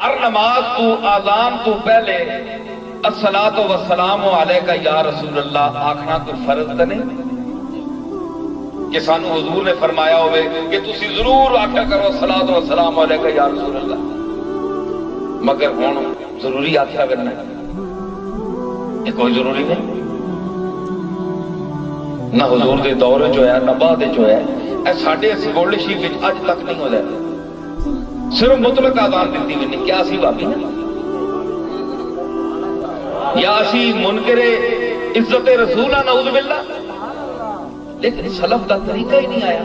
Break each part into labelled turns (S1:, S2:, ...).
S1: ہر نماز تو آزان تو پہلے الصلاۃ والسلام علیکہ یا رسول اللہ آکھنا کوئی فرض تو نہیں کہ سانو حضور نے فرمایا ہوئے کہ تسی ضرور آکھا کرو الصلاۃ والسلام علیکہ یا رسول اللہ، مگر ہن ضروری آکھیا کرنا ہے، یہ کوئی ضروری نہیں، نہ حضور دے دور جو ہے نہ بعد جو ہے، اے ساڈے اسکولرشپ وچ اج تک نہیں ہو جائے، صرف مطلق آزان دیتی ہوئی نہیں، کیا اسی بابی ہیں یا اسی منکر عزت رسول نعوذ باللہ، لیکن سلف کا طریقہ ہی نہیں آیا۔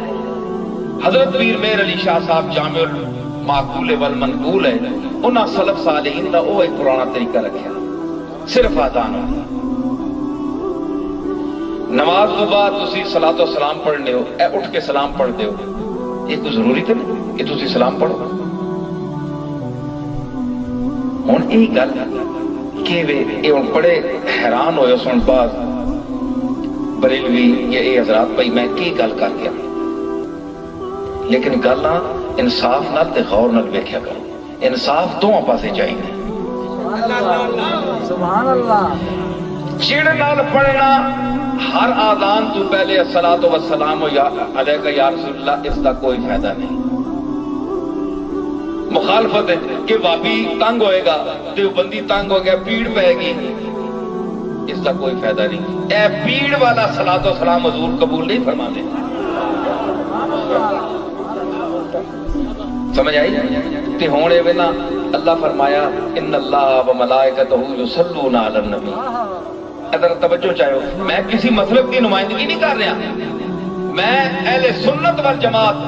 S1: حضرت پیر مہر علی شاہ صاحب جامع المعقول والمنقول ہے، انہاں سلف صالحین دا وہ ایک پرانا طریقہ رکھا، صرف آزان ہونا۔ نماز تو بعد تسی صلاۃ و سلام پڑھنے ہو، اے اٹھ کے سلام پڑھ دے ہو، یہ کوئی ضروری تو نہیں کہ تسی سلام پڑھو۔ ہن یہی گل کہ یہ ہن بڑے حیران ہوئے سن بعض بریلوی یا یہ حضرات بھائی میں کی گل کر گیا، لیکن گلاں انصاف نال تے غور نال ویکھیا کرو، انصاف دونوں پاسے چاہیے۔
S2: سبحان اللہ۔
S1: چڑ نال پڑھنا ہر آذان تو پہلے الصلاۃ والسلام علیکہ یا رسول اللہ، اس کا کوئی فائدہ نہیں۔ مخالفت ہے کہ وابی تنگ ہوئے گا، دیوبندی تنگ ہو گیا، پیڑ پہ گی، اس کا کوئی فائدہ نہیں۔ اے پیڑ والا صلاۃ و سلام حضور قبول نہیں فرماتے، سمجھ آئی؟ تے ہونے ویلا اللہ فرمایا ان اللہ و ملائکتہ یصلون علی النبی۔ ادھر توجہ چاہو، میں کسی مذہب کی نمائندگی نہیں کر رہا، میں اہل سنت والجماعت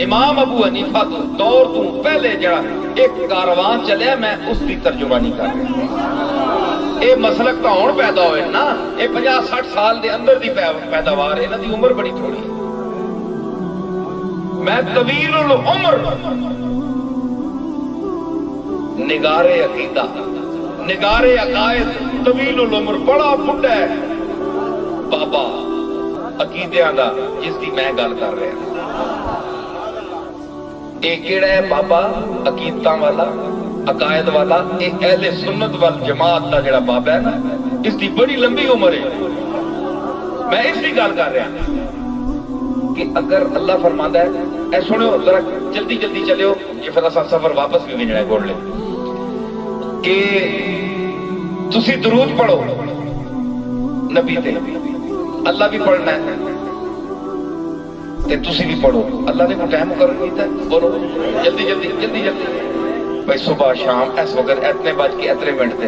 S1: امام ابو حنیفہ دور تو پہلے جڑا ایک کاروان چلیا، میں اس کی ترجمانی کر رہا۔ یہ مسلک تو ہون پیدا ہوئے نا، یہ 50-60 سال دے اندر دی پیداوار ہے، انہاں دی عمر بڑی تھوڑی ہے۔ میں طویل العمر نگارے عقیدہ، نگارے عقائد، طویل العمر، بڑا بڈھا ہے بابا عقیدیاں دا جس کی میں گل کر رہا۔ یہ کیڑا ہے بابا عقیدتاں والا، عقائد والا، یہ اہل سنت والجماعت دا جڑا بابا ہے نا، اس کی بڑی لمبی عمر ہے۔ میں اس کی گل کر رہا کہ اگر اللہ فرماندا ہے، اے سنو ذرا جلدی جلدی چلو، یہ پھر اساں سفر واپس بھی بھیجنا ہے گوڑ لے، کہ تسی درود پڑھو نبی تے، اللہ بھی پڑھنا ہے تے تسی بھی پڑھو، اللہ نے کوئی ٹائم مقرر کیتا ہے، بولو جلدی جلدی جلدی جلدی بھائی، صبح شام اس وقت اتنے بج کے اتنے منٹ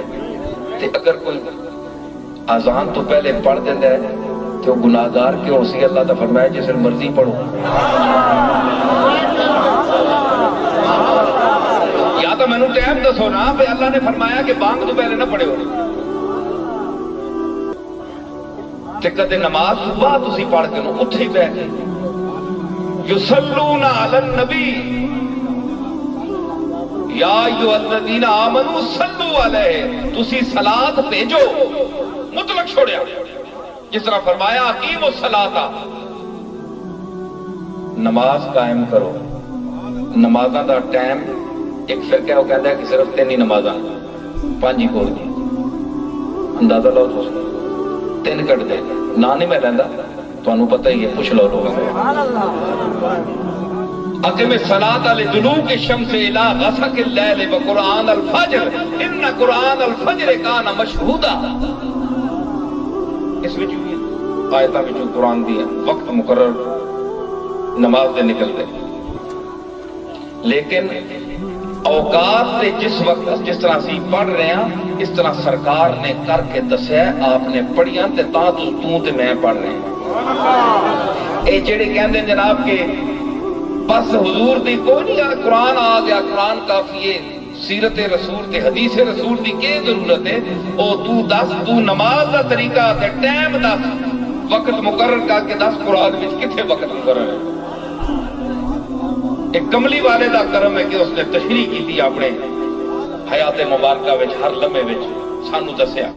S1: تے اگر کوئی اذان تو پہلے پڑھ دیندا ہے تو گناہگار کیوں سی؟ اللہ نے فرمایا جس مرضی پڑھو، یا تو مینوں ٹائم دسو نا، بھائی اللہ نے فرمایا کہ بانگ تو پہلے نہ پڑھو، تے کدے نماز صبح تسی پڑھ کے نو اٹھے بیٹھ کے یصلون علی النبی یا ایھا الذین آمنوا صلوا علیہ، تسی صلاۃ بھیجو، مطلق چھوڑیا، جس طرح فرمایا اقیموا الصلاۃ، نماز قائم کرو۔ نمازاں دا ٹائم ایک فرقہ وہ کہتا ہے کہ صرف 3 ہی نمازاں، 5 ہی کول دی، اندازہ لو تسی 3 کٹ دے نہ نہیں میں لیندا، تانوں پتہ ہی ہے، پوچھ لو لوگوں کو۔ اقم الصلاۃ لدلوک الشمس الی غسق اللیل وقرآن الفجر ان قرآن الفجر کان مشہودا۔ اس وچ آیتاں وچ قرآن دی وقت مقرر نماز دے نکلتے، لیکن اوقات تے جس وقت جس طرح اسی پڑھ رہے ہیں اس طرح سرکار نے کر کے دسیا، آپ نے پڑھیاں تے تاں تو تے میں پڑھ رہے ہیں۔ اے جڑے کہندے جناب کہ بس حضور دی کوئی نہیں، قرآن آ گیا، قرآن کافی ہے، سیرت رسول تے حدیث رسول دی کی ضرورت ہے؟ او تو دس، تو نماز دا طریقہ تے ٹائم دس، وقت مقرر کر کے دس، قرآن وچ کتھے وقت مقرر ہے؟ ایک کملی والے دا کرم ہے کہ اس نے تشریح کی اپنے حیات مبارکہ وچ ہر لمحے وچ سانو دسیا۔